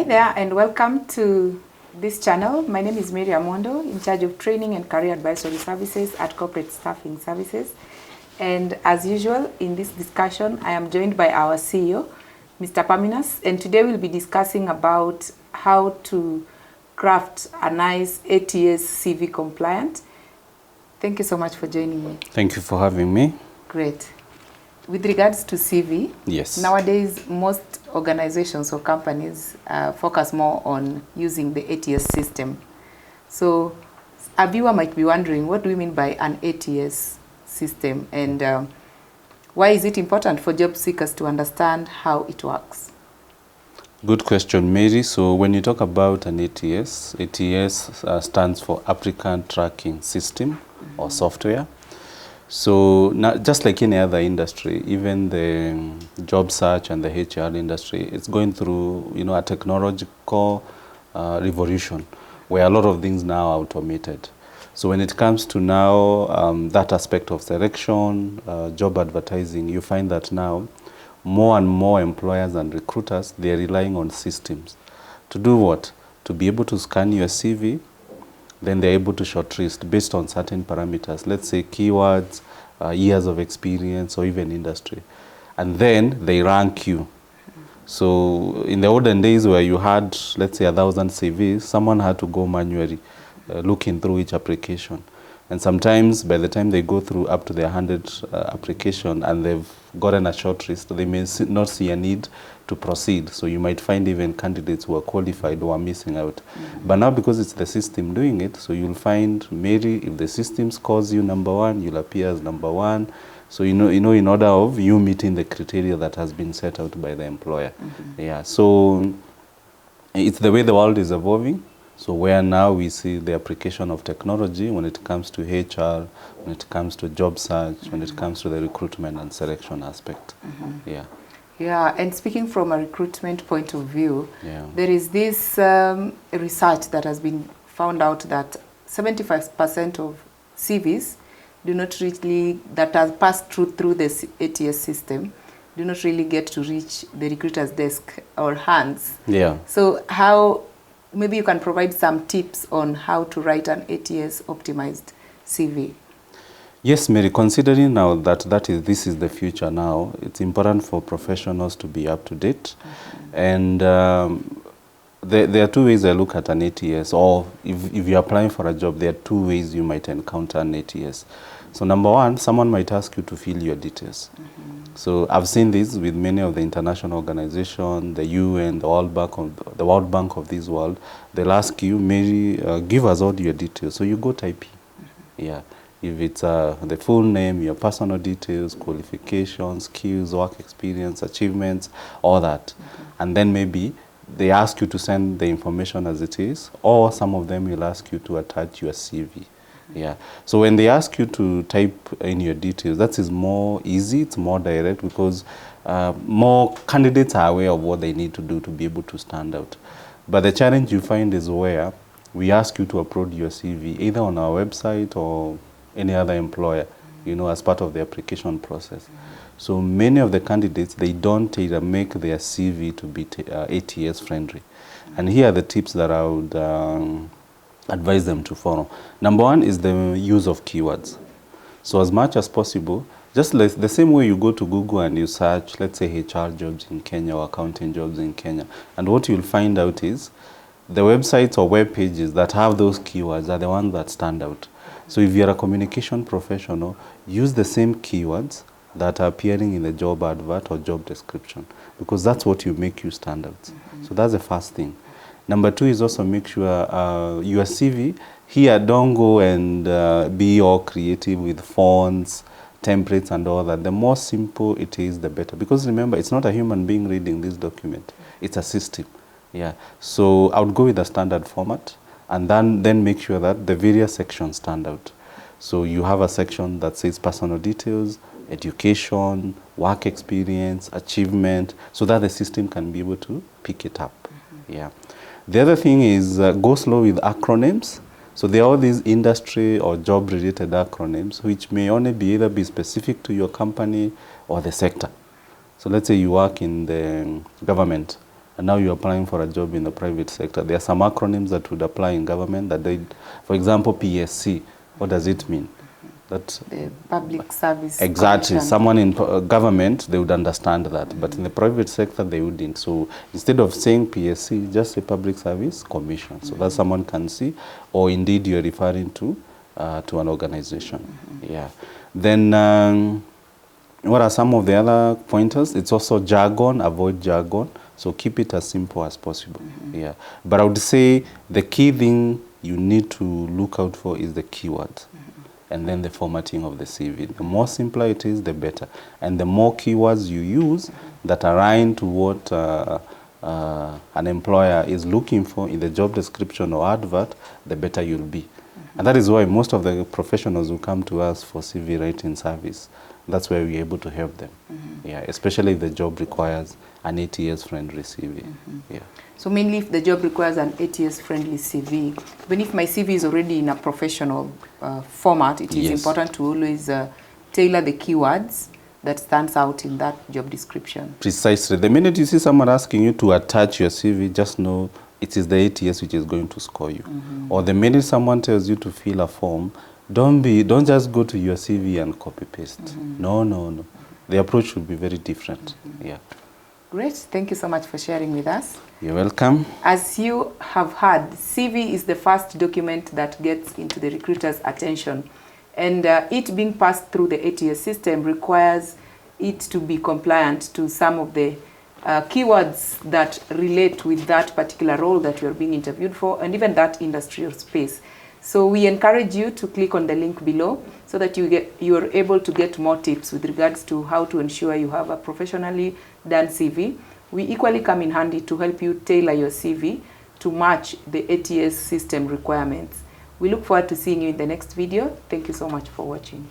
Hi there and welcome to this channel. My name is Mary Amondo, in charge of training and career advisory services at Corporate Staffing Services. And as usual, in this discussion, I am joined by our CEO, Mr. Paminas, and today we'll be discussing about how to craft a nice ATS CV compliant. Thank you so much for joining me. Thank you for having me. Great. With regards to CV, yes, nowadays most organizations or companies focus more on using the ATS system. So a viewer might be wondering, what do we mean by an ATS system, and why is it important for job seekers to understand how it works? Good question, Mary. So when you talk about an ATS, ATS stands for Applicant Tracking System or software. So just like any other industry, even the job search and the HR industry, it's going through, a technological revolution where a lot of things now are automated. So when it comes to now that aspect of selection, job advertising, you find that now more and more employers and recruiters, they're relying on systems. To do what? To be able to scan your CV, then they're able to shortlist based on certain parameters, let's say keywords, years of experience, or even industry. And then they rank you. So in the olden days where you had, let's say, 1,000 CVs, someone had to go manually looking through each application. And sometimes by the time they go through up to their 100 application and they've gotten a shortlist, they may not see a need to proceed. So you might find even candidates who are qualified who are missing out. But now because it's the system doing it, so you'll find, Mary, if the system scores you number one, you'll appear as number one. So in order of you meeting the criteria that has been set out by the employer. Yeah. So it's the way the world is evolving. So where now we see the application of technology when it comes to HR, when it comes to job search, when it comes to the recruitment and selection aspect. Yeah. Yeah, and speaking from a recruitment point of view, there is this research that has been found out that 75% of CVs do not really, that have passed through the ATS system, do not really get to reach the recruiter's desk or hands. Yeah. So how, maybe you can provide some tips on how to write an ATS optimized CV. Yes, Mary, considering now that this is the future now, it's important for professionals to be up to date. And there are two ways I look at an ATS, or if you're applying for a job, there are two ways you might encounter an ATS. So number one, someone might ask you to fill your details. So I've seen this with many of the international organizations, the UN, the World Bank of this world. They'll ask you, Mary, give us all your details. So you go type in. Yeah. If it's the full name, your personal details, qualifications, skills, work experience, achievements, all that. And then maybe they ask you to send the information as it is, or some of them will ask you to attach your CV. Yeah. So when they ask you to type in your details, that is more easy, it's more direct, because more candidates are aware of what they need to do to be able to stand out. But the challenge you find is where we ask you to upload your CV either on our website or any other employer, as part of the application process. So many of the candidates, they don't make their CV to be ATS friendly. And here are the tips that I would advise them to follow. Number one is the use of keywords. So as much as possible, just like the same way you go to Google and you search, let's say HR jobs in Kenya or accounting jobs in Kenya, and what you'll find out is the websites or web pages that have those keywords are the ones that stand out. So if you're a communication professional, use the same keywords that are appearing in the job advert or job description, because that's what will make you stand out. So that's the first thing. Number two is also make sure your CV, here don't go and be all creative with fonts, templates and all that. The more simple it is, the better. Because remember, it's not a human being reading this document. It's a system. Yeah. So I would go with a standard format, and then make sure that the various sections stand out. So you have a section that says personal details, education, work experience, achievement, so that the system can be able to pick it up. Yeah. The other thing is go slow with acronyms. So there are all these industry or job-related acronyms which may only either be specific to your company or the sector. So let's say you work in the government, and now you're applying for a job in the private sector. There are some acronyms that would apply in government that they, for example, PSC. What does it mean? That the public service. Exactly. Commission. Someone in government, they would understand that, but in the private sector, they wouldn't. So instead of saying PSC, just say Public Service Commission, so that someone can see, or indeed you're referring to an organization. Yeah. Then what are some of the other pointers? It's also jargon. Avoid jargon. So keep it as simple as possible. Yeah. But I would say the key thing you need to look out for is the keywords. And then the formatting of the CV. The more simpler it is, the better. And the more keywords you use that align to what an employer is looking for in the job description or advert, the better you'll be. And that is why most of the professionals who come to us for CV writing service, that's where we're able to help them. Yeah, especially if the job requires an ATS-friendly CV. Yeah. So mainly if the job requires an ATS-friendly CV, even if my CV is already in a professional format, it is important to always tailor the keywords that stands out in that job description. Precisely. The minute you see someone asking you to attach your CV, just know it is the ATS which is going to score you. Or the minute someone tells you to fill a form, don't just go to your CV and copy paste. No, no, no. The approach should be very different. Yeah. Great. Thank you so much for sharing with us. You're welcome. As you have heard, CV is the first document that gets into the recruiter's attention. And it being passed through the ATS system requires it to be compliant to some of the keywords that relate with that particular role that you're being interviewed for, and even that industrial space. So we encourage you to click on the link below so that you're able to get more tips with regards to how to ensure you have a professionally done CV. We equally come in handy to help you tailor your CV to match the ATS system requirements. We look forward to seeing you in the next video. Thank you so much for watching.